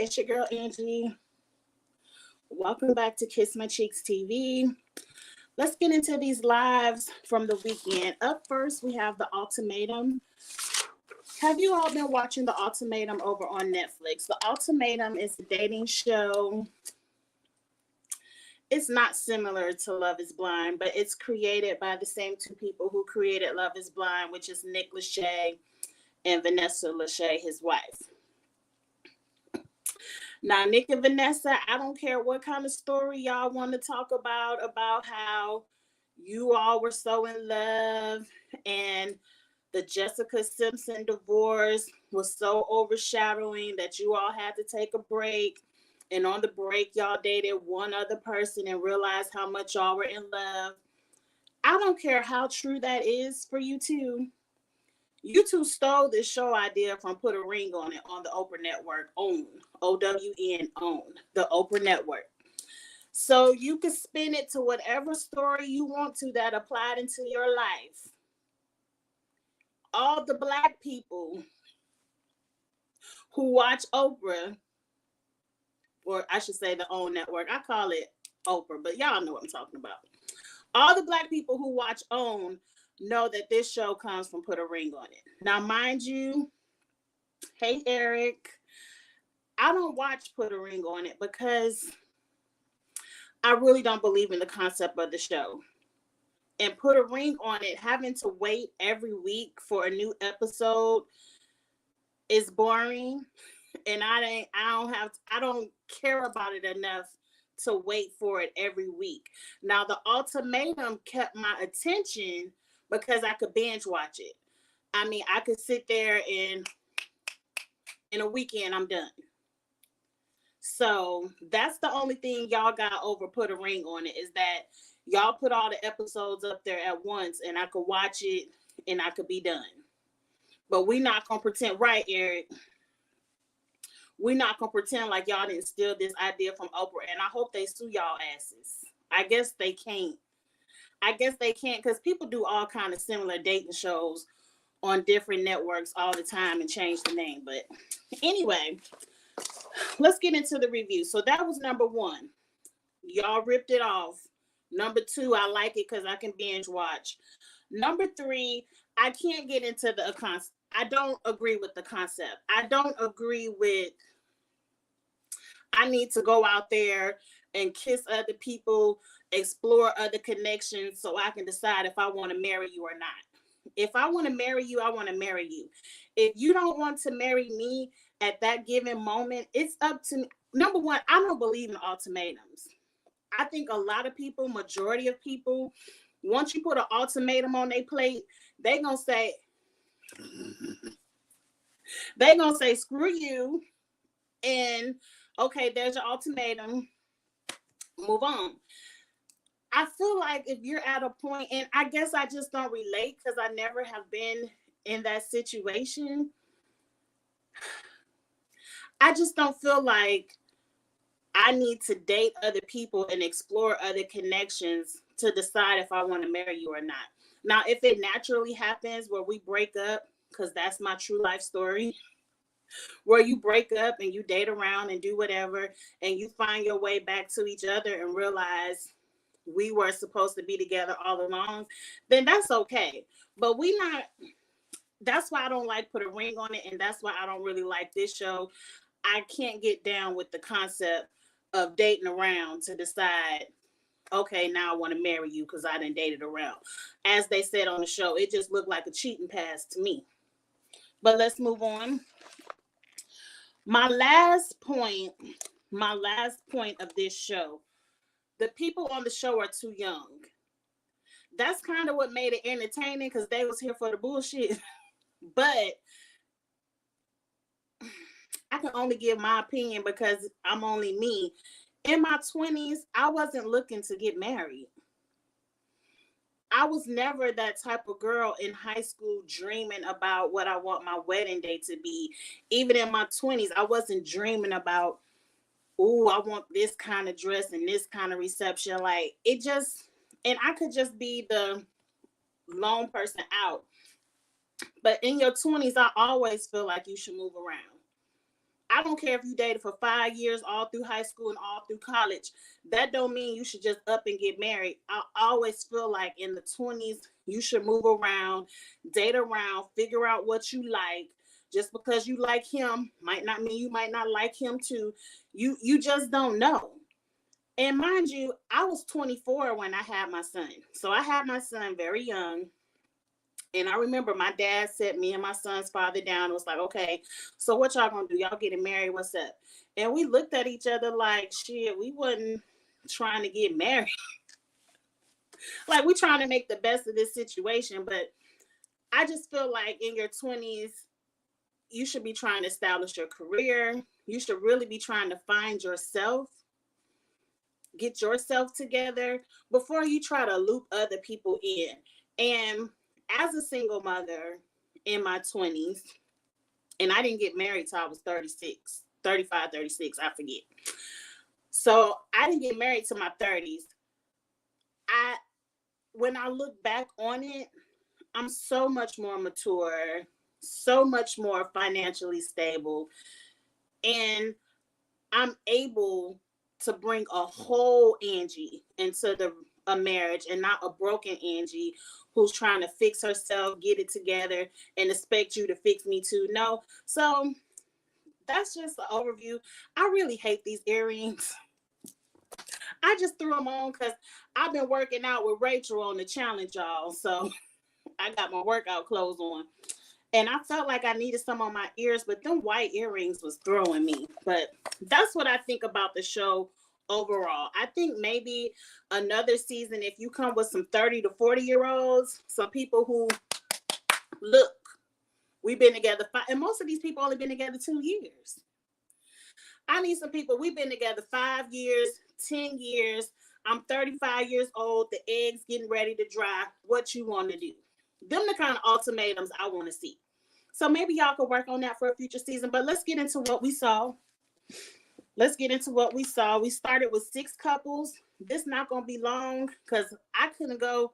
it's your girl Angie. Welcome back to Kiss My Cheeks TV. Let's get into these lives from the weekend. Up first, we have The Ultimatum. Have you all been watching The Ultimatum over on Netflix? The Ultimatum is a dating show. It's not similar to Love is Blind, but it's created by the same two people who created Love is Blind, which is Nick Lachey and Vanessa Lachey, his wife. Now, Nick and Vanessa, I don't care what kind of story y'all want to talk about how you all were so in love and the Jessica Simpson divorce was so overshadowing that you all had to take a break. And on the break, y'all dated one other person and realized how much y'all were in love. I don't care how true that is for you two. You two stole this show idea from Put a Ring on It on the Oprah Network, OWN, OWN, OWN, the Oprah Network. So you can spin it to whatever story you want to that applied into your life. All the Black people who watch Oprah, or I should say the OWN Network, I call it Oprah, but y'all know what I'm talking about. All the Black people who watch OWN know that this show comes from Put a Ring on It. Now, mind you, hey, Eric, I don't watch Put a Ring on It because I really don't believe in the concept of the show. And Put a Ring on It, having to wait every week for a new episode is boring. And I don't care about it enough to wait for it every week. Now, The Ultimatum kept my attention because I could binge watch it. I mean, I could sit there and in a weekend, I'm done. So that's the only thing y'all got over Put a Ring on It, is that y'all put all the episodes up there at once and I could watch it and I could be done. But we're not going to pretend, right, Eric? We're not going to pretend like y'all didn't steal this idea from Oprah. And I hope they sue y'all asses. I guess they can't. Because people do all kind of similar dating shows on different networks all the time and change the name. But anyway, let's get into the review. So that was number one. Y'all ripped it off. Number two, I like it because I can binge watch. Number three, I can't get into the concept. I don't agree with the concept. I don't agree with I need to go out there and kiss other people, explore other connections so I can decide if I want to marry you or not. If I want to marry you, I want to marry you. If you don't want to marry me at that given moment, it's up to me. Number one, I don't believe in ultimatums. I think a lot of people, majority of people, once you put an ultimatum on their plate, they're going to say, screw you. And okay, there's your ultimatum. Move on. I feel like if you're at a point, and I guess I just don't relate because I never have been in that situation. I just don't feel like I need to date other people and explore other connections to decide if I want to marry you or not. Now, if it naturally happens where we break up, because that's my true life story, where you break up and you date around and do whatever, and you find your way back to each other and realize we were supposed to be together all along, then that's okay. But that's why I don't like Put a Ring on It, and that's why I don't really like this show. I can't get down with the concept of dating around to decide, okay, now I want to marry you because I didn't date it around. As they said on the show, it just looked like a cheating pass to me. But let's move on. My last point of this show, the people on the show are too young. That's kind of what made it entertaining because they was here for the bullshit. But I can only give my opinion because I'm only me. In my 20s, I wasn't looking to get married. I was never that type of girl in high school dreaming about what I want my wedding day to be. Even in my 20s, I wasn't dreaming about, oh, I want this kind of dress and this kind of reception. Like, it just, and I could just be the lone person out. But in your 20s, I always feel like you should move around. I don't care if you dated for 5 years, all through high school and all through college. That don't mean you should just up and get married. I always feel like in the 20s, you should move around, date around, figure out what you like. Just because you like him might not mean you might not like him too. You just don't know. And mind you, I was 24 when I had my son. So I had my son very young. And I remember my dad set me and my son's father down and was like, okay, so what y'all gonna do? Y'all getting married? What's up? And we looked at each other like, shit, we wasn't trying to get married. Like, we trying to make the best of this situation. But I just feel like in your 20s, you should be trying to establish your career. You should really be trying to find yourself, get yourself together before you try to loop other people in. And as a single mother in my 20s, and I didn't get married till I was 36, 35, 36, I forget. So I didn't get married till my 30s. When I look back on it, I'm so much more mature, so much more financially stable, and I'm able to bring a whole Angie into a marriage and not a broken Angie who's trying to fix herself, get it together, and expect you to fix me too. No. So that's just the overview. I really hate these earrings. I just threw them on because I've been working out with Rachel on the challenge, y'all. So I got my workout clothes on. And I felt like I needed some on my ears, but them white earrings was throwing me. But that's what I think about the show overall. I think maybe another season, if you come with some 30 to 40-year-olds, some people who, look, we've been together, and most of these people only been together 2 years. I need some people, we've been together 5 years, 10 years. I'm 35 years old. The eggs getting ready to dry. What you want to do? Them the kind of ultimatums I want to see. So maybe y'all could work on that for a future season. But let's get into what we saw. We started with 6 couples. This not going to be long because I couldn't go.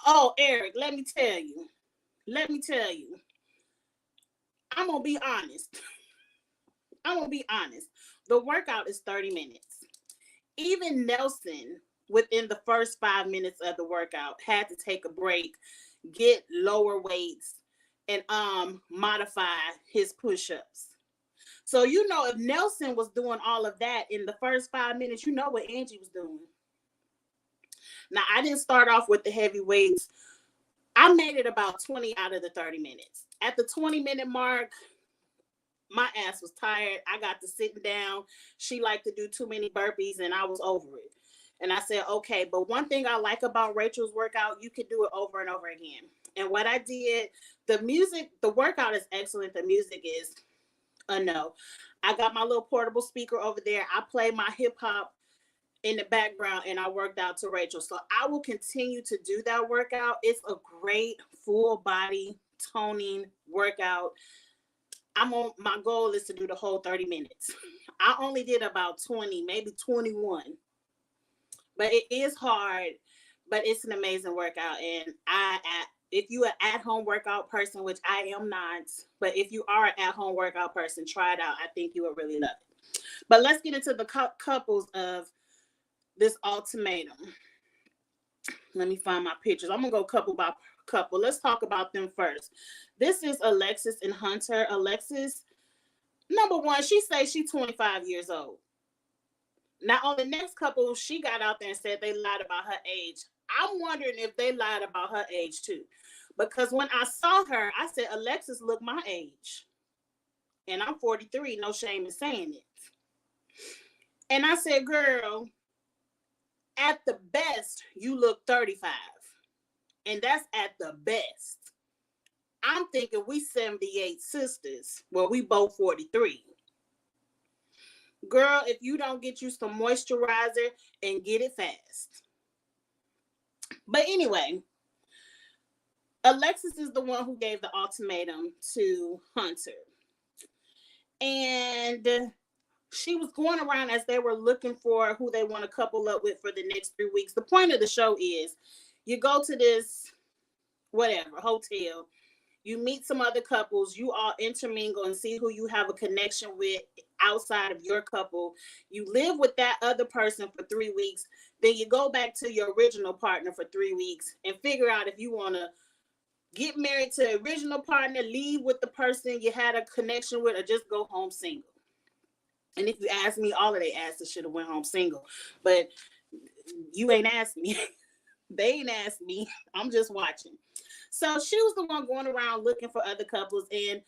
Oh, Eric, let me tell you. I'm going to be honest. The workout is 30 minutes. Even Nelson, within the first 5 minutes of the workout, had to take a break, get lower weights, and modify his push-ups. So if Nelson was doing all of that in the first 5 minutes, you know what Angie was doing. Now, I didn't start off with the heavy weights. I made it about 20 out of the 30 minutes. At the 20-minute mark, my ass was tired. I got to sitting down. She liked to do too many burpees, and I was over it. And I said, okay, but one thing I like about Rachel's workout, you can do it over and over again. And what I did, the workout is excellent. The music is a no. I got my little portable speaker over there. I play my hip hop in the background, and I worked out to Rachel. So I will continue to do that workout. It's a great full body toning workout. My goal is to do the whole 30 minutes. I only did about 20, maybe 21. But it is hard, but it's an amazing workout. And if you're an at-home workout person, which I am not, but if you are an at-home workout person, try it out. I think you will really love it. But let's get into the couples of this ultimatum. Let me find my pictures. I'm going to go couple by couple. Let's talk about them first. This is Alexis and Hunter. Alexis, number one, she says she's 25 years old. Now, on the next couple, she got out there and said they lied about her age. I'm wondering if they lied about her age too. Because when I saw her, I said, Alexis, look my age. And I'm 43, no shame in saying it. And I said, girl, at the best, you look 35. And that's at the best. I'm thinking we 78 sisters. Well, we both 43. Girl, if you don't get you some moisturizer and get it fast. But anyway, Alexis is the one who gave the ultimatum to Hunter. And she was going around as they were looking for who they want to couple up with for the next 3 weeks. The point of the show is you go to this, whatever, hotel. You meet some other couples, you all intermingle and see who you have a connection with outside of your couple. You live with that other person for 3 weeks. Then you go back to your original partner for 3 weeks and figure out if you want to get married to the original partner, leave with the person you had a connection with, or just go home single. And if you ask me, all of they asses should have went home single. But you ain't asked me. They ain't asked me. I'm just watching. So she was the one going around looking for other couples, and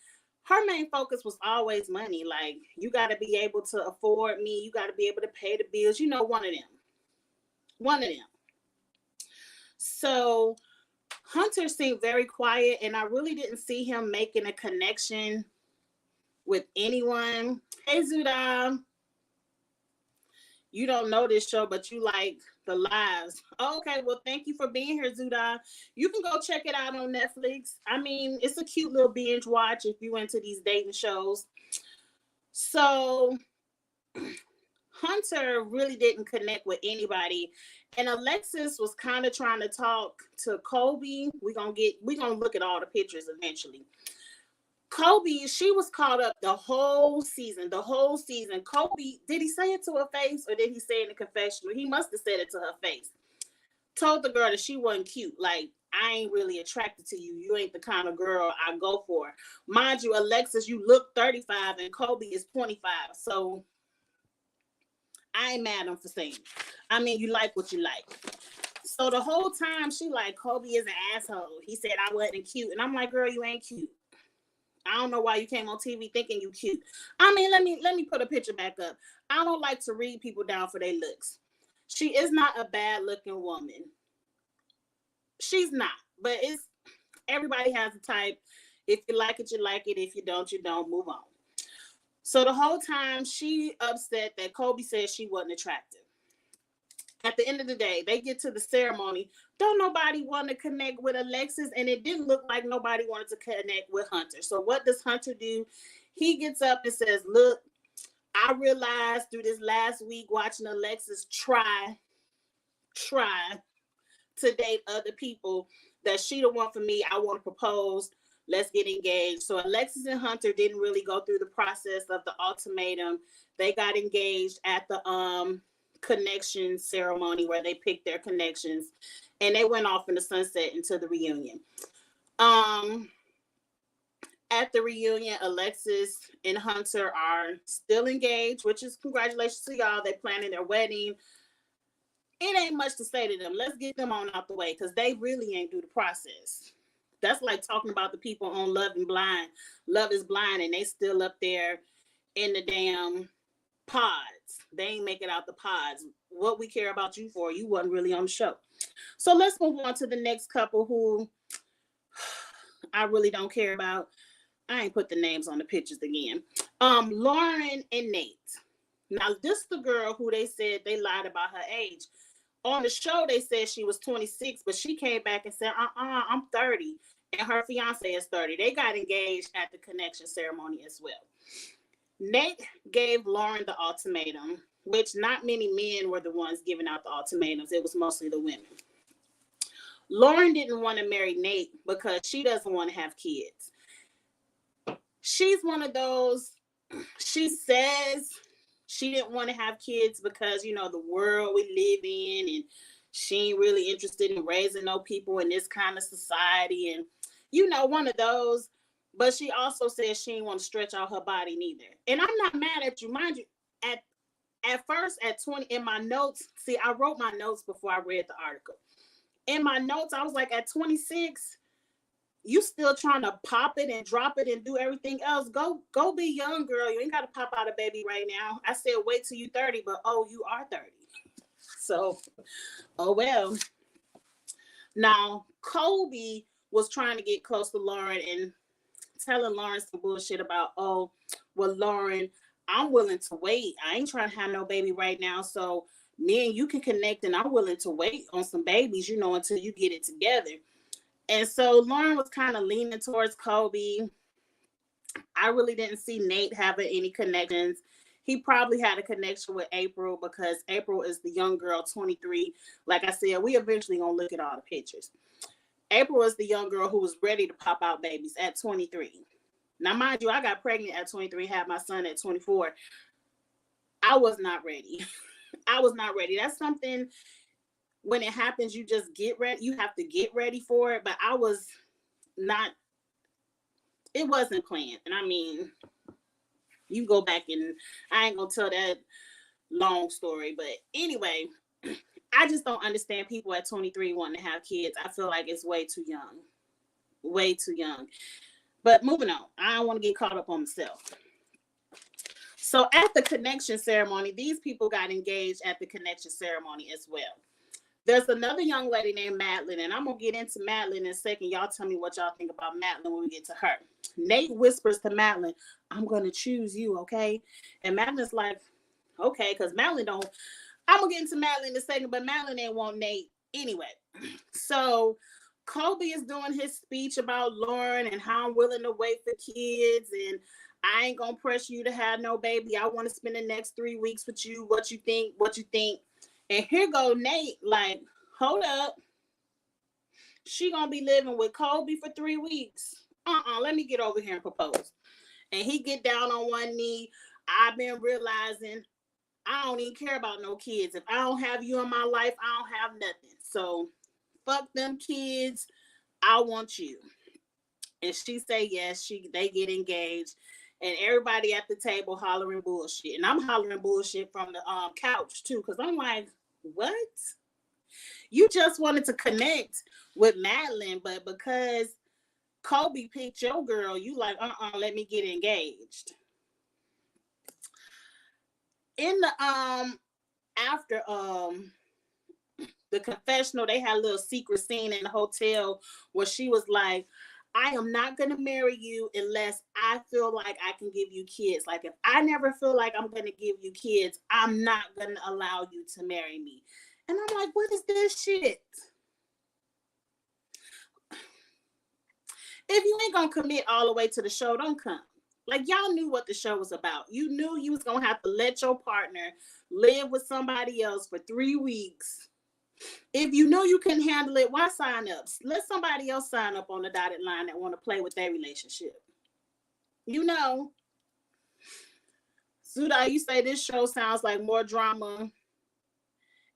her main focus was always money. Like, you got to be able to afford me. You got to be able to pay the bills. You know, one of them. One of them. So Hunter seemed very quiet, and I really didn't see him making a connection with anyone. Hey, Zuda. You don't know this show, but you like the lives. Okay, well, thank you for being here, Zuda. You can go check it out on Netflix. I mean, it's a cute little binge watch if you into these dating shows. So Hunter really didn't connect with anybody, and Alexis was kind of trying to talk to Kobe. We're gonna look at all the pictures eventually. Kobe, she was caught up the whole season. Kobe, did he say it to her face or did he say it in the confessional? He must have said it to her face. Told the girl that she wasn't cute. Like, I ain't really attracted to you. You ain't the kind of girl I go for. Mind you, Alexis, you look 35 and Kobe is 25. So I ain't mad at him for saying it. I mean, you like what you like. So the whole time she like, Kobe is an asshole. He said I wasn't cute. And I'm like, girl, you ain't cute. I don't know why you came on TV thinking you cute. I mean, let me put a picture back up. I don't like to read people down for their looks. She is not a bad looking woman. She's not, but it's everybody has a type. If you like it, you like it. If you don't, you don't. Move on. So the whole time she upset that Kobe said she wasn't attractive. At the end of the day, they get to the ceremony. Don't nobody want to connect with Alexis, and it didn't look like nobody wanted to connect with Hunter. So what does Hunter do? He gets up and says, look, I realized through this last week watching Alexis try to date other people that she the one for me. I want to propose. Let's get engaged. So Alexis and Hunter didn't really go through the process of the ultimatum. They got engaged at the connection ceremony where they picked their connections, and they went off in the sunset into the reunion. At the reunion, Alexis and Hunter are still engaged, which is congratulations to y'all. They're planning their wedding. It ain't much to say to them. Let's get them on out the way because they really ain't do the process. That's like talking about the people on Love is Blind, and they still up there in the damn pods. They ain't make it out the pods. What we care about you for, you wasn't really on the show. So let's move on to the next couple who I really don't care about. I ain't put the names on the pictures again. Lauren and Nate. Now, this is the girl who they said they lied about her age. On the show, they said she was 26, but she came back and said, I'm 30. And her fiance is 30. They got engaged at the connection ceremony as well. Nate gave Lauren the ultimatum, which not many men were the ones giving out the ultimatums. It was mostly the women. Lauren didn't want to marry Nate because she doesn't want to have kids. She's one of those, she says she didn't want to have kids because, you know, the world we live in, and she ain't really interested in raising no people in this kind of society, and, you know, one of those. But she also says she didn't want to stretch out her body neither. And I'm not mad at you. Mind you, at first, at 20, in my notes, see, I wrote my notes before I read the article. In my notes, I was like, at 26, you still trying to pop it and drop it and do everything else. Go be young, girl. You ain't got to pop out a baby right now. I said wait till you 30, but oh, you are 30. So, oh well. Now, Kobe was trying to get close to Lauren and telling Lauren some bullshit about, oh, well, Lauren, I'm willing to wait. I ain't trying to have no baby right now. So me and you can connect, and I'm willing to wait on some babies, you know, until you get it together. And so Lauren was kind of leaning towards Kobe. I really didn't see Nate having any connections. He probably had a connection with April because April is the young girl, 23. Like I said, we eventually gonna look at all the pictures. April was the young girl who was ready to pop out babies at 23. Now, mind you, I got pregnant at 23, had my son at 24. I was not ready. I was not ready. That's something, when it happens, you just get ready. You have to get ready for it. But I was not, it wasn't planned. And I mean, you go back and I ain't going to tell that long story. But anyway, I just don't understand people at 23 wanting to have kids. I feel like it's way too young. Way too young. But moving on. I don't want to get caught up on myself. So at the connection ceremony, these people got engaged at the connection ceremony as well. There's another young lady named Madeline, and I'm going to get into Madeline in a second. Y'all tell me what y'all think about Madeline when we get to her. Nate whispers to Madeline, I'm going to choose you, okay? And Madeline's like, okay, because Madeline don't, I'm going to get into Madeline in a second, but Madeline ain't want Nate anyway. So Kobe is doing his speech about Lauren and how I'm willing to wait for kids, and I ain't going to pressure you to have no baby. I want to spend the next 3 weeks with you. What you think? What you think? And here go Nate, like, hold up. She gonna be living with Kobe for 3 weeks. Let me get over here and propose. And he get down on one knee. I've been realizing I don't even care about no kids. If I don't have you in my life, I don't have nothing. So fuck them kids. I want you. And she say yes. They get engaged. And everybody at the table hollering bullshit. And I'm hollering bullshit from the couch too. Because I'm like, what? You just wanted to connect with Madeline, but because Kobe picked your girl, you like, let me get engaged. In the after the confessional, they had a little secret scene in the hotel where she was like, I am not going to marry you unless I feel like I can give you kids. Like, if I never feel like I'm going to give you kids, I'm not going to allow you to marry me. And I'm like, what is this shit? If you ain't going to commit all the way to the show, don't come. Like, y'all knew what the show was about. You knew you was going to have to let your partner live with somebody else for 3 weeks. If you know you can handle it, why sign up? Let somebody else sign up on the dotted line that want to play with their relationship. You know. Zuda, you say this show sounds like more drama.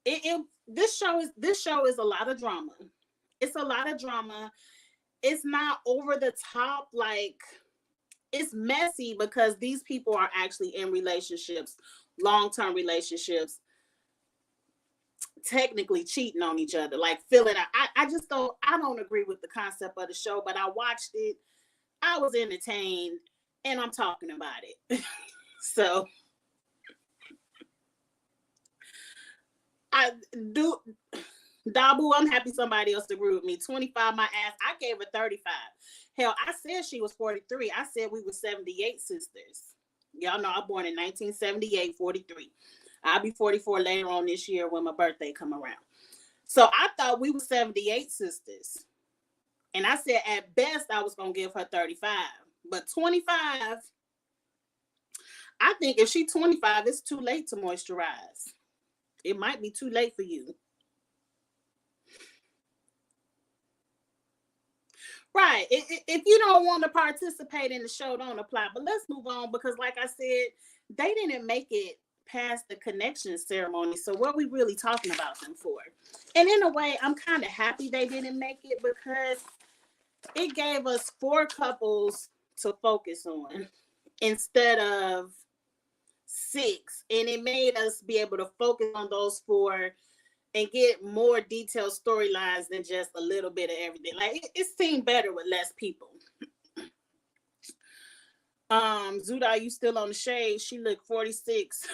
This show is a lot of drama. It's a lot of drama. It's not over the top. Like, it's messy because these people are actually in relationships, long-term relationships, technically cheating on each other, like feeling. I don't agree with the concept of the show, but I watched it. I was entertained, and I'm talking about it. So I do. Dabu, I'm happy somebody else agreed with me. 25, my ass. I gave her 35. Hell, I said she was 43. I said we were 78 sisters. Y'all know I'm born in 1978, 43. I'll be 44 later on this year when my birthday come around. So I thought we were 78 sisters. And I said at best I was going to give her 35. But 25, I think if she's 25, it's too late to moisturize. It might be too late for you. Right. If you don't want to participate in the show, don't apply. But let's move on because, like I said, they didn't make it past the connection ceremony. So what are we really talking about them for? And in a way, I'm kind of happy they didn't make it because it gave us 4 couples to focus on instead of 6. And it made us be able to focus on those 4 and get more detailed storylines than just a little bit of everything. Like, it seemed better with less people. Zuda, you still on the shade? She looked 46.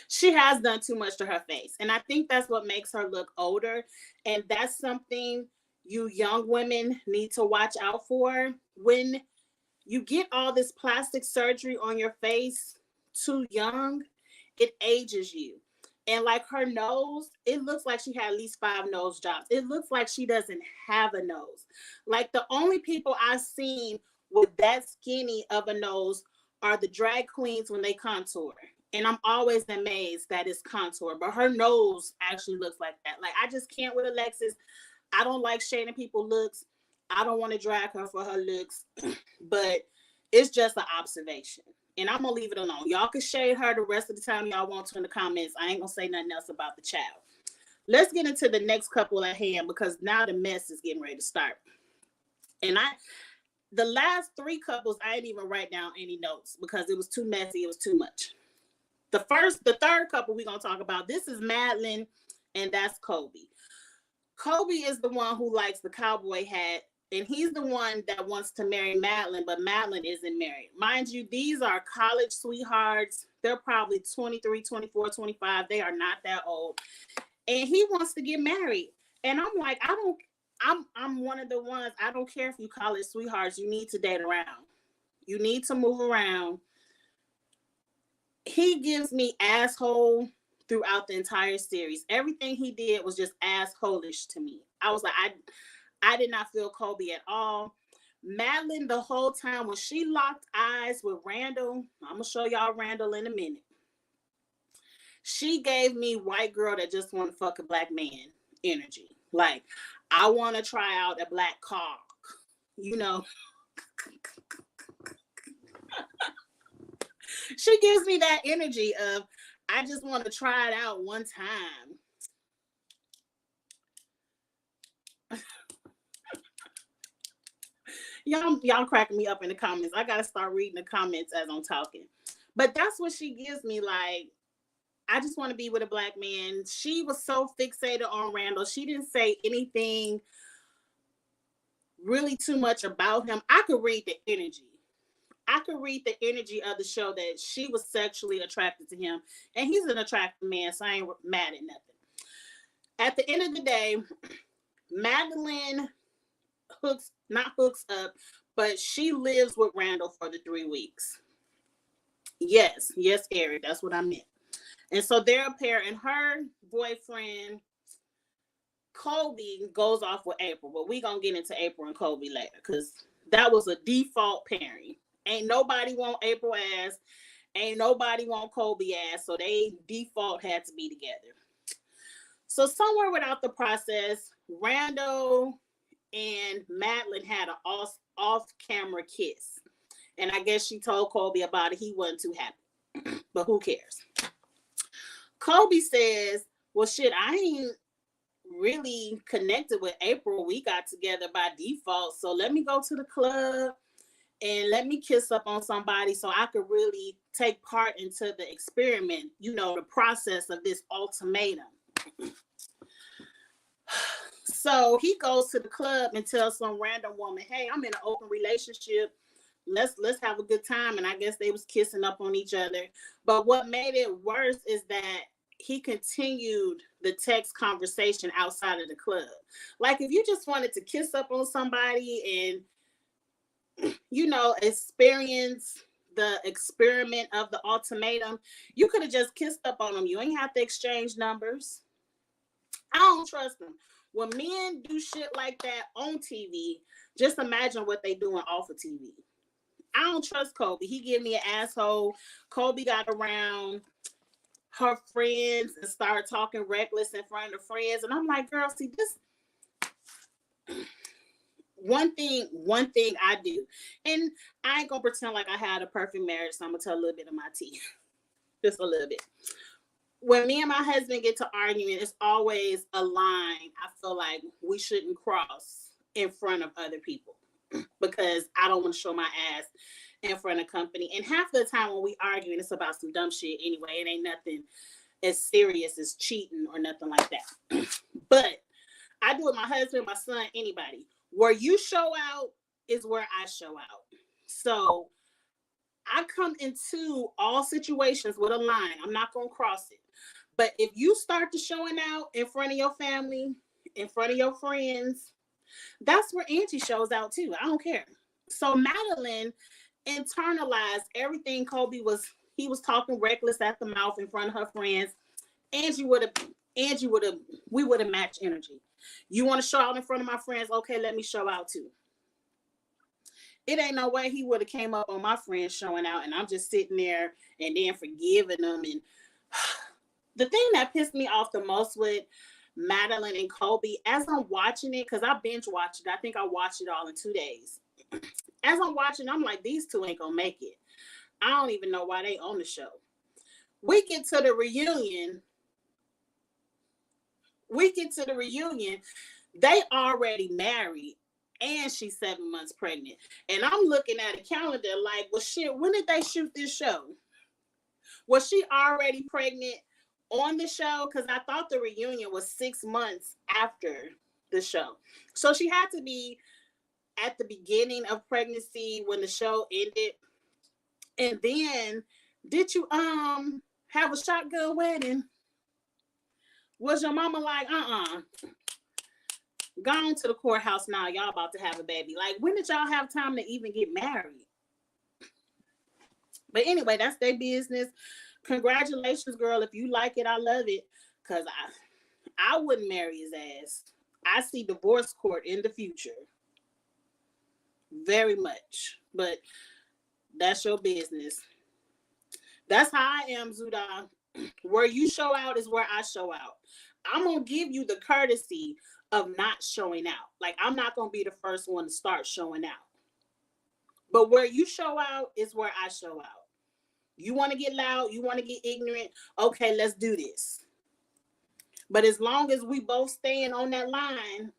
She has done too much to her face. And I think that's what makes her look older. And that's something you young women need to watch out for. When you get all this plastic surgery on your face too young, it ages you. And like her nose, it looks like she had at least 5 nose jobs. It looks like she doesn't have a nose. Like, the only people I've seen with that skinny of a nose are the drag queens when they contour. And I'm always amazed that it's contour, but her nose actually looks like that. Like, I just can't with Alexis. I don't like shading people's looks. I don't want to drag her for her looks, but it's just an observation. And I'm going to leave it alone. Y'all can shade her the rest of the time y'all want to in the comments. I ain't going to say nothing else about the child. Let's get into the next couple at hand, because now the mess is getting ready to start. And the last three couples, I didn't even write down any notes because it was too messy. It was too much. The third couple we're going to talk about, this is Madeline, and that's Kobe. Kobe is the one who likes the cowboy hat, and he's the one that wants to marry Madeline, but Madeline isn't married. Mind you, these are college sweethearts. They're probably 23, 24, 25. They are not that old. And he wants to get married. And I'm like, I'm one of the ones, I don't care if you college sweethearts, you need to date around. You need to move around. He gives me asshole throughout the entire series. Everything he did was just asshole-ish to me. I was like, I did not feel Kobe at all. Madeline, the whole time, when she locked eyes with Randall, I'm going to show y'all Randall in a minute. She gave me white girl that just want to fuck a black man energy. Like, I want to try out a black cock, you know. She gives me that energy of, I just want to try it out one time. Y'all cracking me up in the comments. I got to start reading the comments as I'm talking. But that's what she gives me. Like, I just want to be with a black man. She was so fixated on Randall. She didn't say anything really too much about him. I could read the energy. I could read the energy of the show that she was sexually attracted to him. And he's an attractive man, so I ain't mad at nothing. At the end of the day, Madeline not hooks up, but she lives with Randall for the 3 weeks. Yes, Eric, that's what I meant. And so they're a pair, and her boyfriend, Kobe, goes off with April. But we're going to get into April and Kobe later, because that was a default pairing. Ain't nobody want April ass. Ain't nobody want Kobe ass. So they default had to be together. So somewhere without the process, Randall and Madeline had an off-camera kiss. And I guess she told Kobe about it. He wasn't too happy. But who cares? Kobe says, well, shit, I ain't really connected with April. We got together by default. So let me go to the club and let me kiss up on somebody so I could really take part into the experiment, you know, the process of this ultimatum. So he goes to the club and tells some random woman, hey, I'm in an open relationship. Let's have a good time. And I guess they was kissing up on each other. But what made it worse is that he continued the text conversation outside of the club. Like, if you just wanted to kiss up on somebody and, you know, experience the experiment of the ultimatum, you could have just kissed up on them. You ain't have to exchange numbers. I don't trust them. When men do shit like that on TV, just imagine what they doing off of TV. I don't trust Kobe. He give me an asshole. Kobe got around her friends and started talking reckless in front of friends. And I'm like, girl, see, this one thing I do. And I ain't gonna pretend like I had a perfect marriage, so I'm gonna tell a little bit of my tea. Just a little bit. When me and my husband get to arguing, it's always a line I feel like we shouldn't cross in front of other people, because I don't want to show my ass in front of company. And half the time when we arguing, it's about some dumb shit anyway. It ain't nothing as serious as cheating or nothing like that. But I do it with my husband, my son, anybody. Where you show out is where I show out. So I come into all situations with a line. I'm not going to cross it. But if you start to showing out in front of your family, in front of your friends, that's where Angie shows out too. I don't care. So Madeline internalized everything Kobe was talking reckless at the mouth in front of her friends. We would have matched energy. You want to show out in front of my friends? Okay, let me show out too. It ain't no way he would have came up on my friends showing out, and I'm just sitting there and then forgiving them. And the thing that pissed me off the most with Madeline and Kobe, as I'm watching it, because I binge watched it, I think I watched it all in 2 days. As I'm watching, I'm like, these two ain't gonna make it. I don't even know why they on the show. We get to the reunion. They already married, and she's 7 months pregnant. And I'm looking at a calendar like, well, shit, when did they shoot this show? Was she already pregnant on the show? Because I thought the reunion was 6 months after the show. So she had to be at the beginning of pregnancy when the show ended. And then, did you have a shotgun wedding? Was your mama like, gone to the courthouse now, y'all about to have a baby? Like, when did y'all have time to even get married? But anyway, that's their business. Congratulations, girl. If you like it, I love it. Because I wouldn't marry his ass. I see divorce court in the future. Very much. But that's your business. That's how I am, Zuda. Where you show out is where I show out. I'm going to give you the courtesy of not showing out. Like, I'm not going to be the first one to start showing out. But where you show out is where I show out. You want to get loud, you want to get ignorant, okay, let's do this. But as long as we both staying on that line,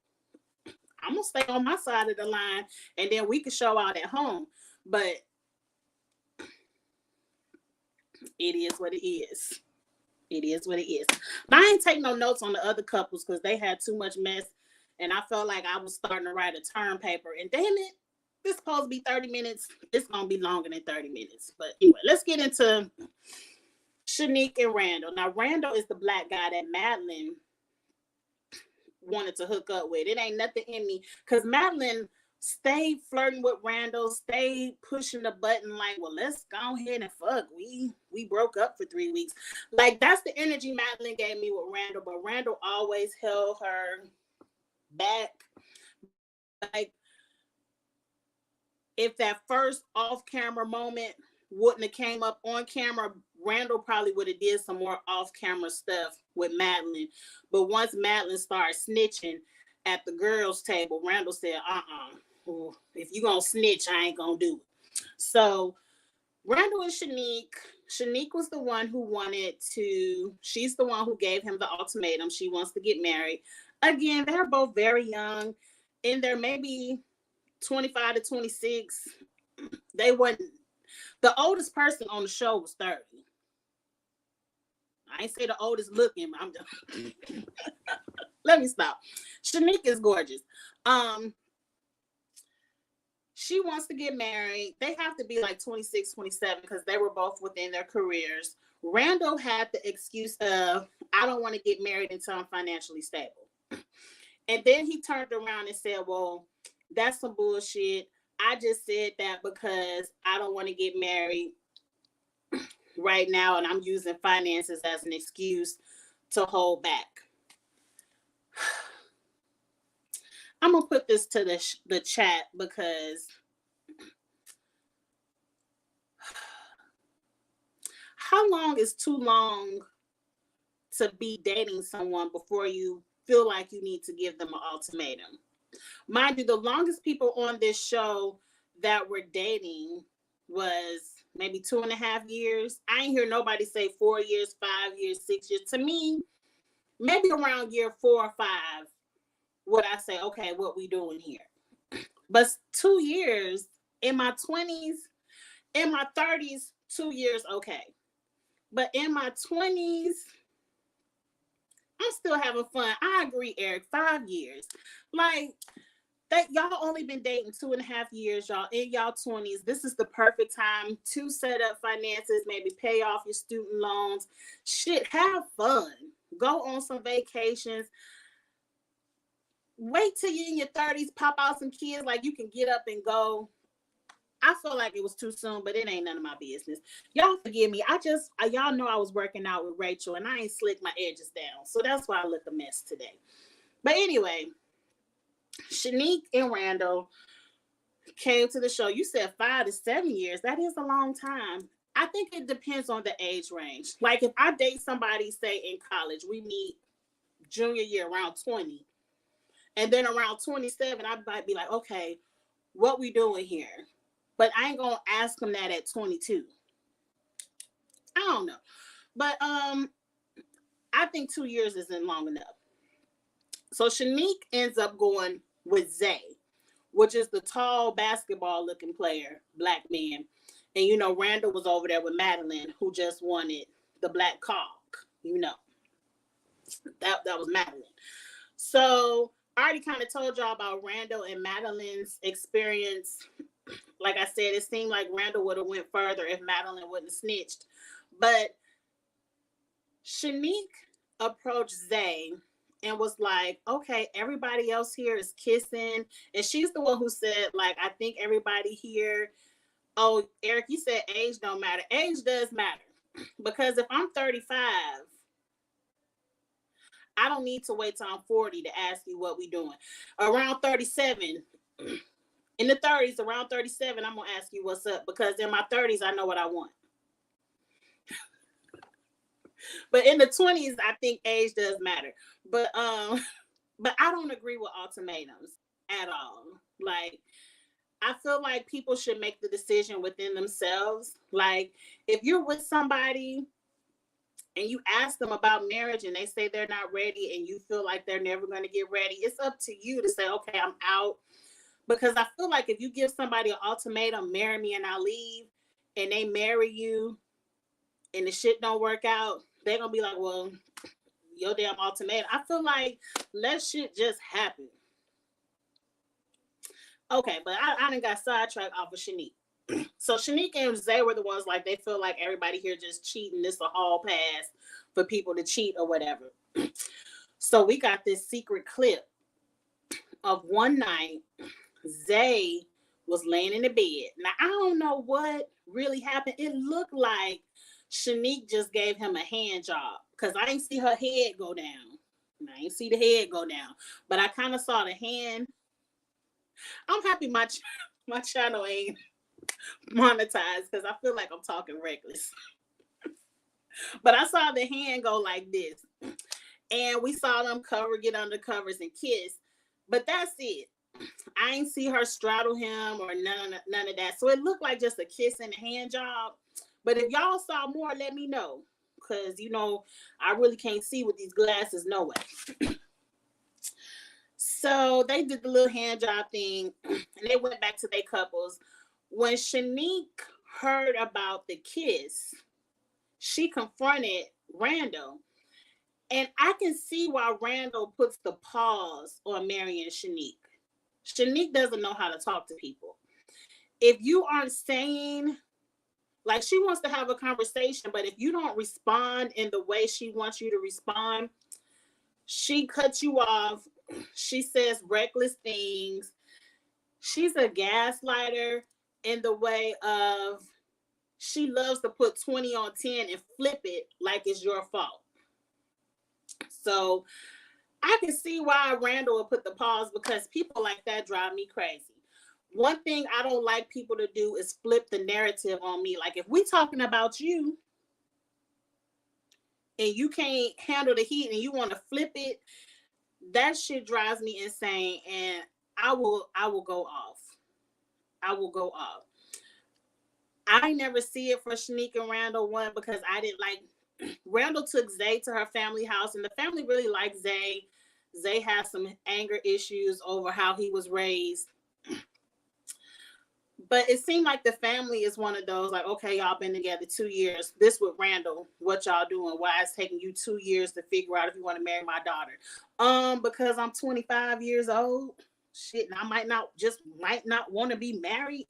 I'm going to stay on my side of the line, and then we can show out at home. But it is what it is. It is what it is. But I ain't take no notes on the other couples because they had too much mess, and I felt like I was starting to write a term paper, and damn it, this is supposed to be 30 minutes. It's going to be longer than 30 minutes. But anyway, let's get into Shanique and Randall. Now, Randall is the black guy that Madeline wanted to hook up with. It ain't nothing in me. Because Madeline stayed flirting with Randall, stayed pushing the button like, well, let's go ahead and fuck. We broke up for 3 weeks. Like, that's the energy Madeline gave me with Randall. But Randall always held her back. Like, if that first off-camera moment wouldn't have came up on camera, Randall probably would have did some more off-camera stuff with Madeline. But once Madeline started snitching at the girls' table, Randall said, if you're going to snitch, I ain't going to do it. So Randall and Shanique was the one who she's the one who gave him the ultimatum. She wants to get married. Again, they're both very young, in their maybe 25 to 26. They wasn't, the oldest person on the show was 30. I ain't say the oldest looking, I'm just let me stop. Shanique is gorgeous. She wants to get married. They have to be like 26, 27 because they were both within their careers. Randall had the excuse of, I don't want to get married until I'm financially stable. And then he turned around and said, well, that's some bullshit. I just said that because I don't want to get married right now, and I'm using finances as an excuse to hold back. I'm going to put this to the chat because how long is too long to be dating someone before you feel like you need to give them an ultimatum? Mind you, the longest people on this show that were dating was maybe 2.5 years. I ain't hear nobody say 4 years, 5 years, 6 years. To me, maybe around year 4 or 5 would I say, okay, what we doing here? But 2 years in my 20s, in my 30s, 2 years, okay. But in my 20s, I'm still having fun. I agree, Eric, 5 years. Like, that y'all only been dating 2.5 years, y'all in y'all 20s. This is the perfect time to set up finances, maybe pay off your student loans. Shit, have fun. Go on some vacations. Wait till you're in your 30s, pop out some kids, like you can get up and go. I feel like it was too soon, but it ain't none of my business. Y'all forgive me. Y'all know I was working out with Rachel and I ain't slicked my edges down. So that's why I look a mess today. But anyway, Shanique and Randall, came to the show. You said 5 to 7 years. That is a long time. I think it depends on the age range. Like if I date somebody, say in college, we meet junior year around 20. And then around 27, I might be like, okay, what we doing here? But I ain't gonna ask them that at 22. I don't know. But I think 2 years isn't long enough. So Shanique ends up going with Zay, which is the tall basketball looking player, black man. And you know, Randall was over there with Madeline, who just wanted the black cock. You know, that was Madeline. So I already kind of told y'all about Randall and Madeline's experience. Like I said, it seemed like Randall would have went further if Madeline wouldn't have snitched. But Shanique approached Zay and was like, okay, everybody else here is kissing. And she's the one who said, like, I think everybody here, oh, Eric, you said age don't matter. Age does matter. Because if I'm 35, I don't need to wait till I'm 40 to ask you what we doing. Around 37, in the 30s, around 37, I'm going to ask you what's up. Because in my 30s, I know what I want. But in the 20s, I think age does matter. But I don't agree with ultimatums at all. Like, I feel like people should make the decision within themselves. Like, if you're with somebody and you ask them about marriage and they say they're not ready and you feel like they're never going to get ready, it's up to you to say, okay, I'm out. Because I feel like if you give somebody an ultimatum, marry me and I'll leave, and they marry you and the shit don't work out, they're going to be like, well, your damn ultimatum. I feel like let shit just happen. Okay, but I done got sidetracked off of Shanique. So Shanique and Zay were the ones like they feel like everybody here just cheating. This a hall pass for people to cheat or whatever. So we got this secret clip of one night Zay was laying in the bed. Now I don't know what really happened. It looked like Shanique just gave him a hand job because I didn't see her head go down. I didn't see the head go down, but I kind of saw the hand. I'm happy my channel ain't monetized because I feel like I'm talking reckless. But I saw the hand go like this, and we saw them get under covers and kiss. But that's it. I ain't see her straddle him or none of that. So it looked like just a kiss and a hand job. But if y'all saw more, let me know. Because, you know, I really can't see with these glasses. No way. So they did the little hand job thing. And they went back to their couples. When Shanique heard about the kiss, she confronted Randall. And I can see why Randall puts the pause on marrying Shanique. Shanique doesn't know how to talk to people. If you aren't saying, like, she wants to have a conversation, but if you don't respond in the way she wants you to respond, she cuts you off. She says reckless things. She's a gaslighter in the way of she loves to put 20 on 10 and flip it like it's your fault. So I can see why Randall would put the pause because people like that drive me crazy. One thing I don't like people to do is flip the narrative on me. Like if we talking about you and you can't handle the heat and you want to flip it, that shit drives me insane. And I will go off. I will go off. I never see it for Shanique and Randall one because I didn't like Randall took Zay to her family house and the family really liked Zay. Zay has some anger issues over how he was raised. But it seemed like the family is one of those, like, okay, y'all been together 2 years. This with Randall, what y'all doing? Why it's taking you 2 years to figure out if you want to marry my daughter? Because I'm 25 years old. Shit, and I might not want to be married.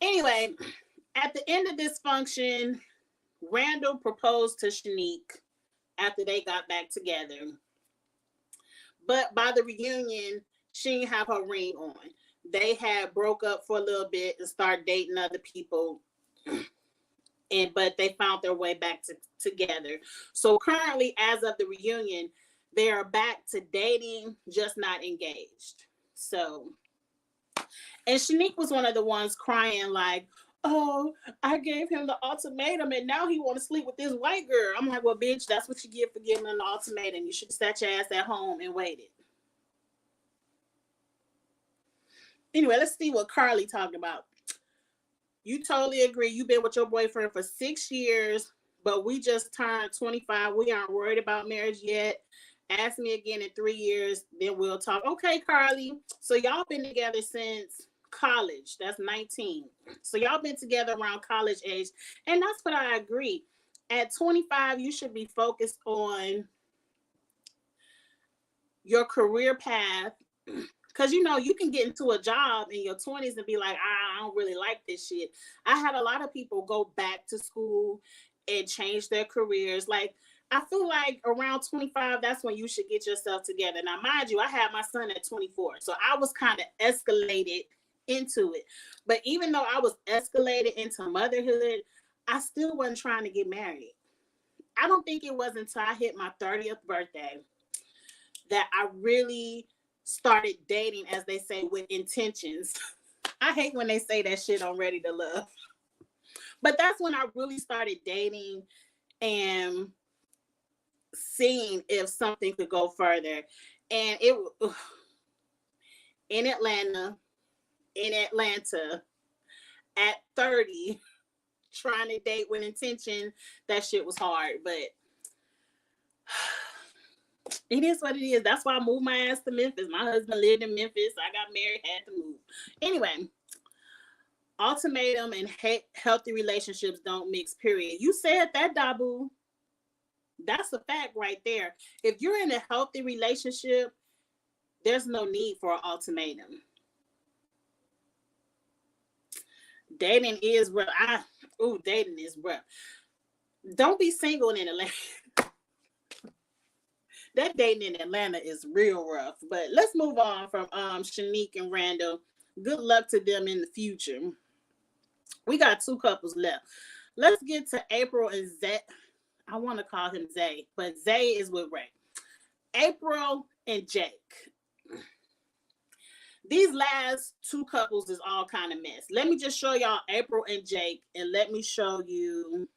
Anyway, at the end of this function, Randall proposed to Shanique after they got back together. But by the reunion, she didn't have her ring on. They had broke up for a little bit and started dating other people. But they found their way back together. So currently, as of the reunion, they are back to dating, just not engaged. So, and Shanique was one of the ones crying like, oh, I gave him the ultimatum and now he want to sleep with this white girl. I'm like, well, bitch, that's what you get for giving an ultimatum. You should have sat your ass at home and waited. Anyway, let's see what Carly talked about. You totally agree. You've been with your boyfriend for 6 years, but we just turned 25. We aren't worried about marriage yet. Ask me again in 3 years, then we'll talk. Okay, Carly. So y'all been together since college. That's 19. So y'all been together around college age. And that's what I agree. At 25, you should be focused on your career path. Because, you know, you can get into a job in your 20s and be like, I don't really like this shit. I had a lot of people go back to school and change their careers. Like, I feel like around 25, that's when you should get yourself together. Now, mind you, I had my son at 24. So I was kind of escalated into it. But even though I was escalated into motherhood, I still wasn't trying to get married. I don't think it was until I hit my 30th birthday that I really started dating, as they say, with intentions. I hate when they say that shit on Ready to Love. But that's when I really started dating and seeing if something could go further. And it in Atlanta at 30, trying to date with intention, that shit was hard. But it is what it is. That's why I moved my ass to Memphis. My husband lived in Memphis. I got married, had to move. Anyway, ultimatum and healthy relationships don't mix, period. You said that, Dabu. That's a fact right there. If you're in a healthy relationship, there's no need for an ultimatum. Dating is rough. Dating is rough. Don't be single in Atlanta. That dating in Atlanta is real rough. But let's move on from Shanique and Randall. Good luck to them in the future. We got 2 couples left. Let's get to April and Zay. I want to call him Zay, but Zay is with Ray. April and Jake. These last 2 couples is all kind of mess. Let me just show y'all April and Jake, and let me show you.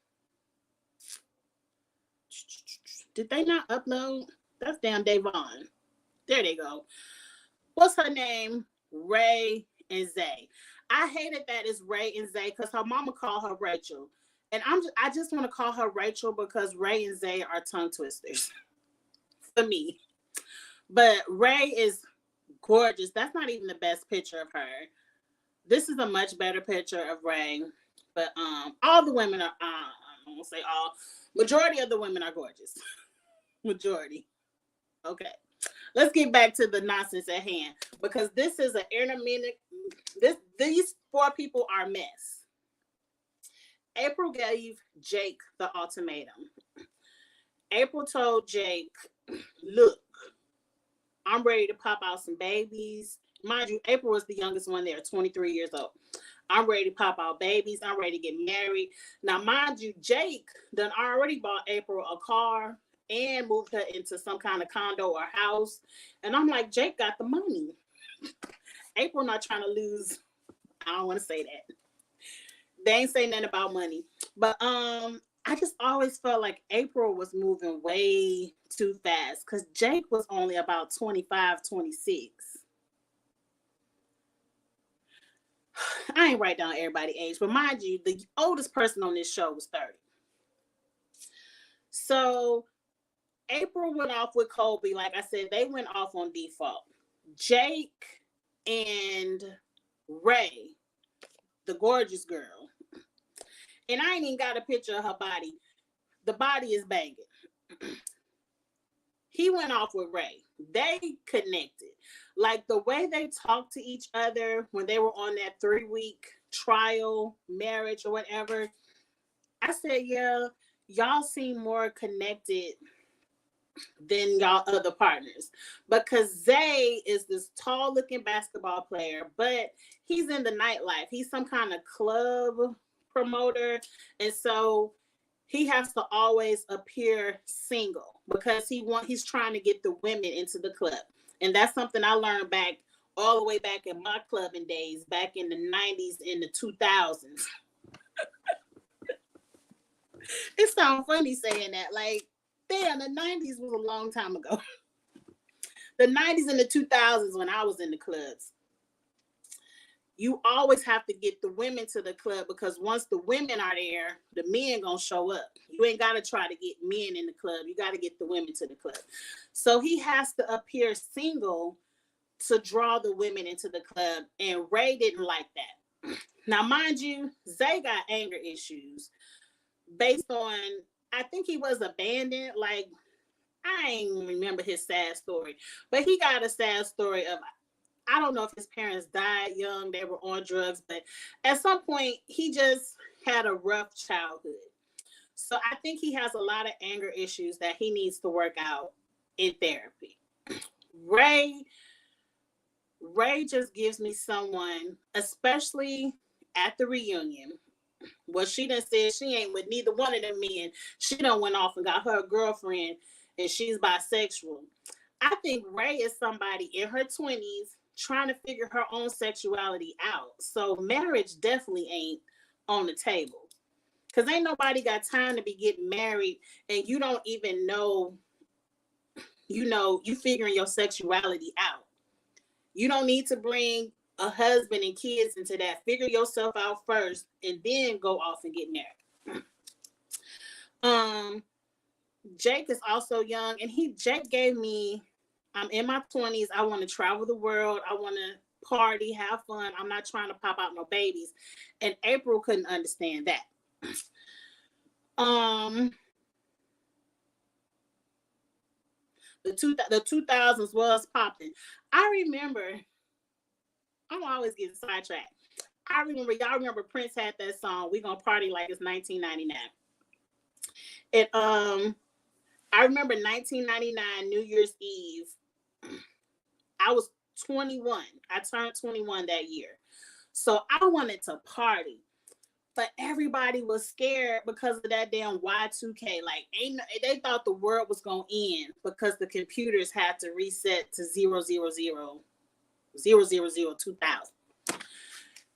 Did they not upload? That's damn Davon. There they go. What's her name? Ray and Zay. I hated that it's Ray and Zay because her mama called her Rachel. And I just want to call her Rachel because Ray and Zay are tongue twisters for me. But Ray is gorgeous. That's not even the best picture of her. This is a much better picture of Ray. But all the women are, I won't say all, majority of the women are gorgeous. Majority. Okay. Let's get back to the nonsense at hand because this is an intermittent. These 4 people are a mess. April gave Jake the ultimatum. April told Jake, look, I'm ready to pop out some babies. Mind you, April was the youngest one there, 23 years old. I'm ready to pop out babies. I'm ready to get married. Now, mind you, Jake done already bought April a car and moved her into some kind of condo or house. And I'm like, Jake got the money. April not trying to lose. I don't want to say that. They ain't say nothing about money. But I just always felt like April was moving way too fast because Jake was only about 25, 26. I ain't write down everybody's age, but mind you, the oldest person on this show was 30. So April went off with Colby. Like I said, they went off on default. Jake and Ray, the gorgeous girl. And I ain't even got a picture of her body. The body is banging. He went off with Ray. They connected. Like the way they talked to each other when they were on that 3-week trial, marriage or whatever. I said, yeah, y'all seem more connected than y'all other partners. Because Zay is this tall looking basketball player, but he's in the nightlife. He's some kind of club promoter. And so he has to always appear single because he's trying to get the women into the club. And that's something I learned back all the way back in my clubbing days, back in the 90s and the 2000s. It sounds funny saying that. Like, damn, the 90s was a long time ago. The 90s and the 2000s when I was in the clubs. You always have to get the women to the club, because once the women are there, the men gonna show up. You ain't gotta try to get men in the club. You gotta get the women to the club. So he has to appear single to draw the women into the club, and Ray didn't like that. Now, mind you, Zay got anger issues based on, I think he was abandoned. Like, I ain't remember his sad story, but he got a sad story of, I don't know if his parents died young, they were on drugs, but at some point he just had a rough childhood. So I think he has a lot of anger issues that he needs to work out in therapy. Ray just gives me someone, especially at the reunion. Well, she done said she ain't with neither one of them men. She done went off and got her a girlfriend, and she's bisexual. I think Ray is somebody in her 20s trying to figure her own sexuality out. So marriage definitely ain't on the table. Because ain't nobody got time to be getting married and you don't even know, you figuring your sexuality out. You don't need to bring a husband and kids into that. Figure yourself out first and then go off and get married. Jake is also young, and Jake gave me, I'm in my 20s. I want to travel the world. I want to party, have fun. I'm not trying to pop out no babies. And April couldn't understand that. The 2000s was popping. I remember, I'm always getting sidetracked. Y'all remember Prince had that song, "We Gonna Party Like It's 1999." And I remember 1999 New Year's Eve. I was 21. I turned 21 that year. So I wanted to party. But everybody was scared because of that damn Y2K. Like, they thought the world was going to end because the computers had to reset to 000 2000.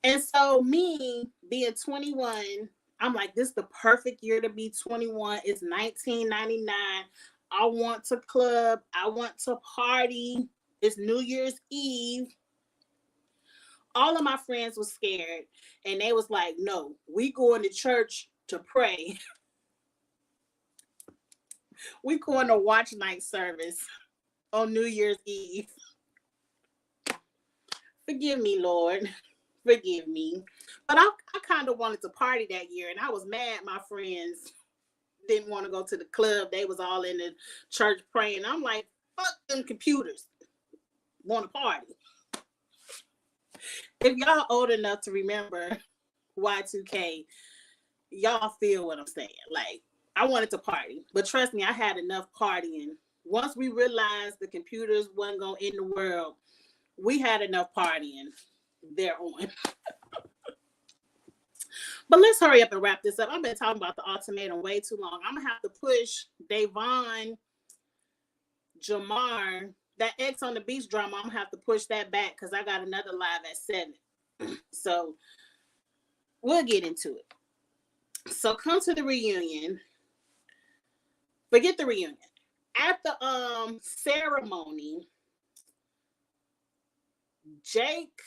And so me being 21, I'm like, this is the perfect year to be 21. It's 1999. I want to club. I want to party. It's New Year's Eve. All of my friends were scared, and they was like, no, we going to church to pray. We going to watch night service on New Year's Eve. Forgive me, Lord. Forgive me. But I kind of wanted to party that year, and I was mad my friends didn't want to go to the club. They was all in the church praying. I'm like, fuck them computers. Want to party. If y'all old enough to remember Y2K, y'all feel what I'm saying. Like, I wanted to party, but trust me, I had enough partying. Once we realized the computers wasn't going to end the world, we had enough partying thereon. But let's hurry up and wrap this up. I've been talking about the Ultimatum way too long. I'm going to have to push Davon, Jamar, that X on the Beach drama. I'm going to have to push that back because I got another live at 7. So we'll get into it. So come to the reunion. Forget the reunion. At the ceremony, Jake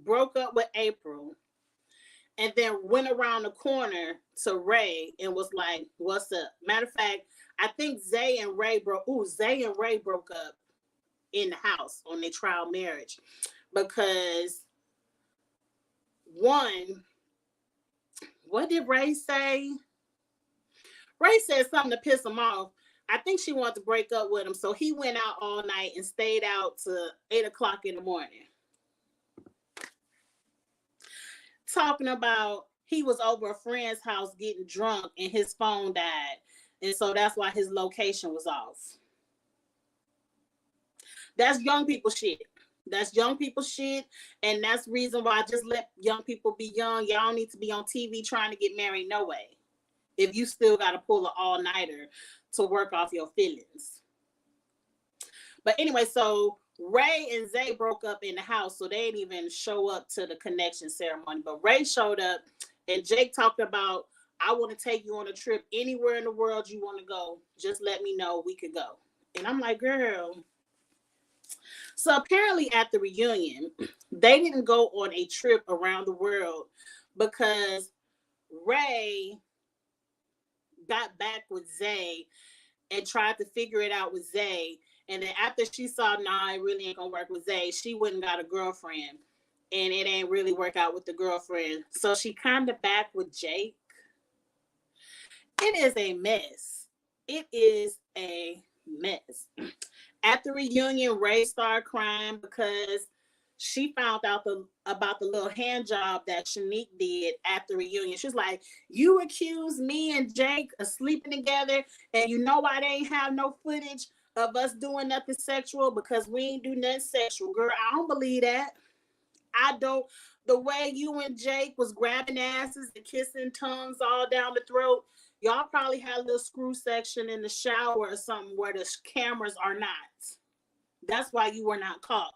broke up with April and then went around the corner to Ray and was like, what's up? Matter of fact, I think Zay and Ray broke up in the house on their trial marriage because one, what did Ray say? Ray said something to piss him off. I think she wanted to break up with him, so he went out all night and stayed out to 8 o'clock in the morning. Talking about he was over a friend's house getting drunk and his phone died. And so that's why his location was off. That's young people shit. That's young people shit. And that's the reason why I just let young people be young. Y'all need to be on TV trying to get married no way. If you still got to pull an all-nighter to work off your feelings. But anyway, so Ray and Zay broke up in the house, so they didn't even show up to the connection ceremony. But Ray showed up, and Jake talked about, I want to take you on a trip anywhere in the world you want to go. Just let me know, we could go. And I'm like, girl. So apparently at the reunion, they didn't go on a trip around the world because Ray got back with Zay and tried to figure it out with Zay. And then after she saw, nah, it really ain't gonna work with Zay, she went and got a girlfriend. And it ain't really work out with the girlfriend. So she kind of back with Jake. It is a mess. It is a mess. At the reunion, Ray started crying because she found out about the little hand job that Shanique did at the reunion. She was like, you accused me and Jake of sleeping together, and you know why they ain't have no footage of us doing nothing sexual? Because we ain't do nothing sexual. Girl, I don't believe that. I don't. The way you and Jake was grabbing asses and kissing tongues all down the throat, y'all probably had a little screw section in the shower or something where the cameras are not. That's why you were not caught.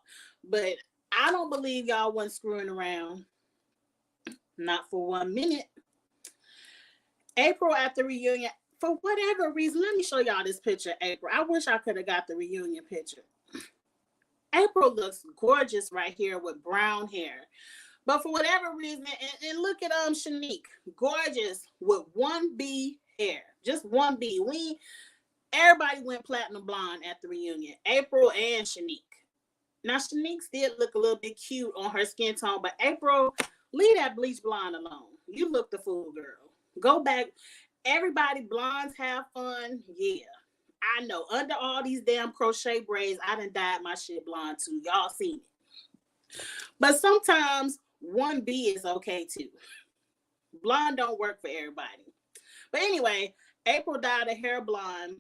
But I don't believe y'all wasn't screwing around. Not for 1 minute. April at the reunion, for whatever reason, let me show y'all this picture of April. I wish I could have got the reunion picture. April looks gorgeous right here with brown hair. But for whatever reason, and look at Shanique, gorgeous with 1B hair. Just 1B. Everybody went platinum blonde at the reunion. April and Shanique. Now, Shanique did look a little bit cute on her skin tone, but April, leave that bleach blonde alone. You look the fool, girl. Go back. Everybody, blondes have fun. Yeah, I know. Under all these damn crochet braids, I done dyed my shit blonde too. Y'all seen it. But sometimes 1B is okay too. Blonde don't work for everybody. But anyway, April dyed her hair blonde,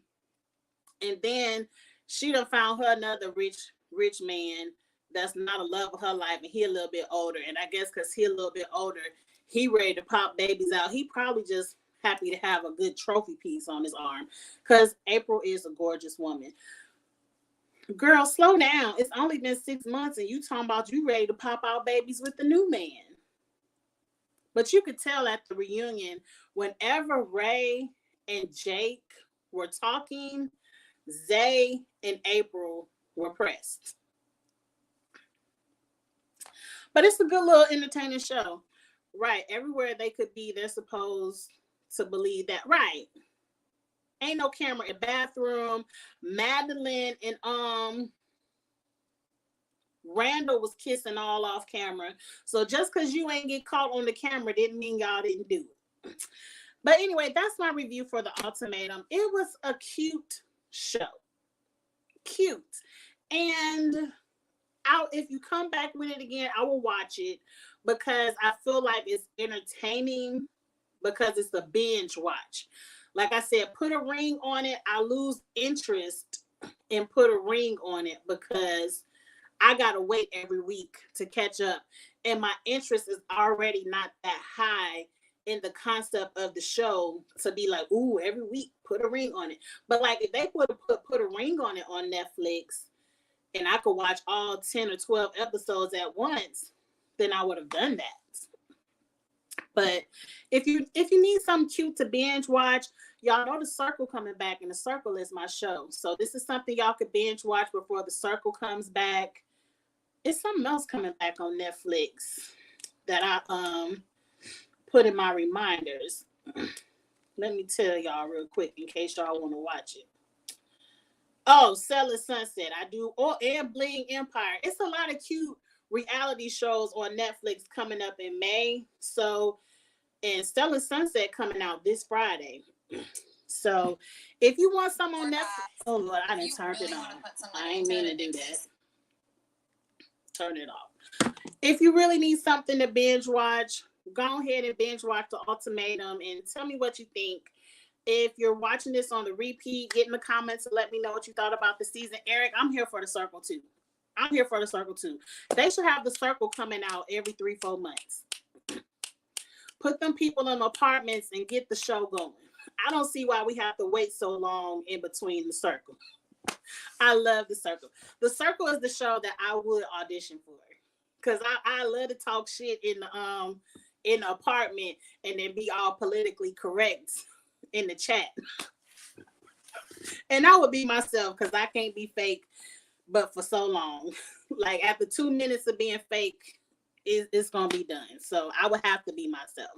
and then she done found her another rich man that's not a love of her life, and he a little bit older. And I guess because he a little bit older, he ready to pop babies out. He probably just happy to have a good trophy piece on his arm, because April is a gorgeous woman. Girl, slow down. It's only been 6 months, and you talking about you ready to pop out babies with the new man. But you could tell at the reunion, whenever Ray and Jake were talking, Zay and April were pressed. But it's a good little entertaining show. Right. Everywhere they could be, they're supposed to believe that. Right. Ain't no camera in the bathroom. Madeline and Randall was kissing all off camera. So just because you ain't get caught on the camera didn't mean y'all didn't do it. But anyway, that's my review for the Ultimatum. It was a cute show. Cute. And if you come back with it again, I will watch it because I feel like it's entertaining because it's a binge watch. Like I said, put a ring on it. I lose interest in put a ring on it because I got to wait every week to catch up. And my interest is already not that high in the concept of the show to be like, ooh, every week, put a ring on it. But like if they put a ring on it on Netflix and I could watch all 10 or 12 episodes at once, then I would have done that. But if you need something cute to binge watch, y'all know The Circle coming back, and The Circle is my show. So this is something y'all could binge watch before The Circle comes back. It's something else coming back on Netflix that I put in my reminders. Let me tell y'all real quick in case y'all want to watch it. Oh, Selling Sunset. I do. Oh, and Bling Empire. It's a lot of cute reality shows on Netflix coming up in May. So, and Selling Sunset coming out this Friday. So, if you want some on Netflix, oh Lord, I didn't turn it on. I ain't mean to do that. Turn it off. If you really need something to binge watch, go ahead and binge watch The Ultimatum and tell me what you think. If you're watching this on the repeat, get in the comments and let me know what you thought about the season. Eric, I'm here for The Circle too. I'm here for The Circle too. They should have The Circle coming out every 3-4 months. Put them people in apartments and get the show going. I don't see why we have to wait so long in between The Circle. I love The Circle. The Circle is the show that I would audition for. Cause I love to talk shit in the apartment and then be all politically correct in the chat. And I would be myself because I can't be fake, but for so long. Like after 2 minutes of being fake, it's gonna be done. So I would have to be myself.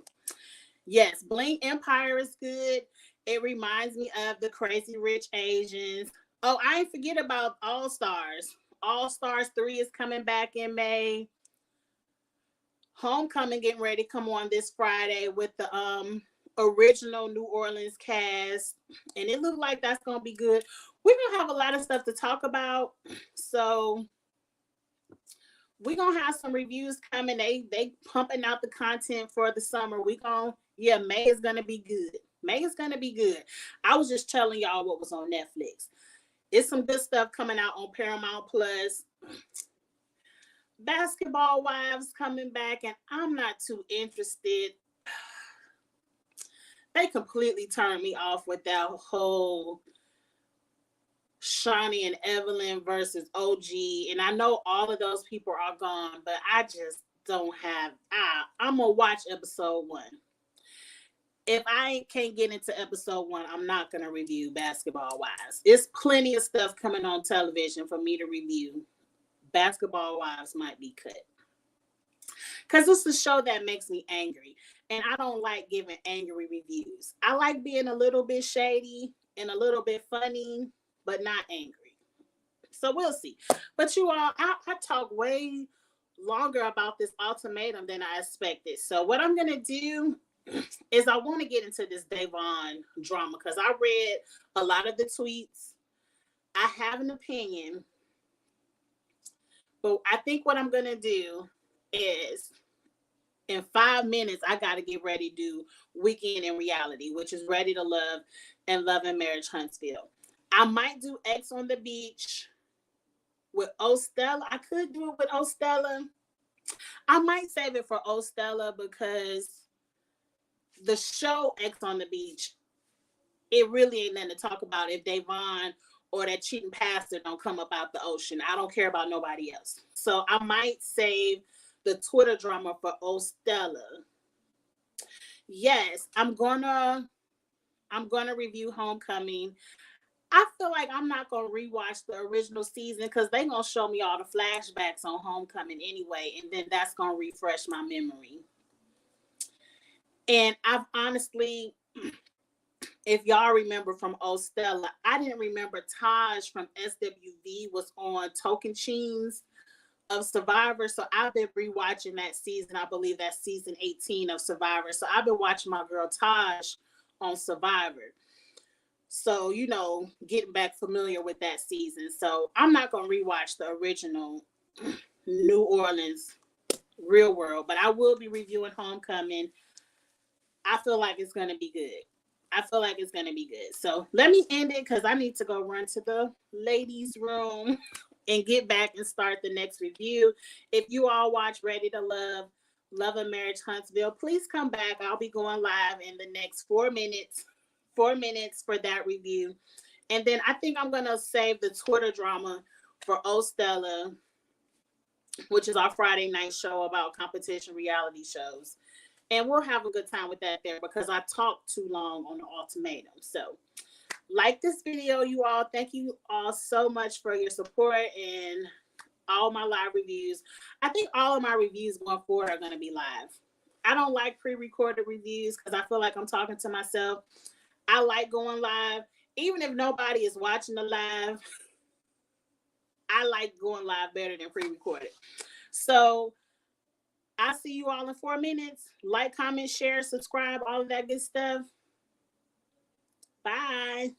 Yes, Bling Empire is good. It reminds me of the Crazy Rich Asians. Oh, I ain't forget about All Stars. All Stars 3 is coming back in May. Homecoming getting ready to come on this Friday with the original New Orleans cast. And it looks like that's gonna be good. We're gonna have a lot of stuff to talk about. So we're gonna have some reviews coming. They pumping out the content for the summer. May is gonna be good. May is gonna be good. I was just telling y'all what was on Netflix. It's some good stuff coming out on Paramount Plus. Basketball Wives coming back, and I'm not too interested. They completely turned me off with that whole Shani and Evelyn versus OG. And I know all of those people are gone, but I just don't have. I'm gonna watch episode 1. If I can't get into episode 1, I'm not gonna review Basketball Wives. It's plenty of stuff coming on television for me to review. Basketball Wives might be cut. Because it's a show that makes me angry. And I don't like giving angry reviews. I like being a little bit shady and a little bit funny, but not angry. So we'll see. But you all, I talk way longer about this ultimatum than I expected. So what I'm going to do is I want to get into this Davon drama because I read a lot of the tweets. I have an opinion. But I think what I'm going to do is in 5 minutes, I got to get ready to do Weekend in Reality, which is Ready to Love and Love and Marriage Huntsville. I might do X on the Beach with Ostella. I could do it with Ostella. I might save it for Ostella because the show X on the Beach, it really ain't nothing to talk about if Davon or that cheating pastor don't come up out the ocean. I don't care about nobody else. So I might save the Twitter drama for Ostella. Yes, I'm gonna review Homecoming. I feel like I'm not gonna rewatch the original season because they're gonna show me all the flashbacks on Homecoming anyway, and then that's gonna refresh my memory. And I've honestly, if y'all remember from Ostella, I didn't remember Taj from SWV was on Tocantins of Survivor. So I've been rewatching that season. I believe that's season 18 of Survivor. So I've been watching my girl Taj on Survivor. So, you know, getting back familiar with that season. So I'm not going to rewatch the original New Orleans Real World, but I will be reviewing Homecoming. I feel like it's going to be good. So let me end it because I need to go run to the ladies' room and get back and start the next review. If you all watch Ready to Love, Love and Marriage Huntsville, please come back. I'll be going live in the next 4 minutes. 4 minutes for that review. And then I think I'm going to save the Twitter drama for Ostella, which is our Friday night show about competition reality shows. And we'll have a good time with that there because I talked too long on the ultimatum. So like this video, you all. Thank you all so much for your support and all my live reviews. I think all of my reviews going forward are going to be live. I don't like pre-recorded reviews because I feel like I'm talking to myself. I like going live. Even if nobody is watching the live, I like going live better than pre-recorded. So I'll see you all in 4 minutes. Like, comment, share, subscribe, all of that good stuff. Bye.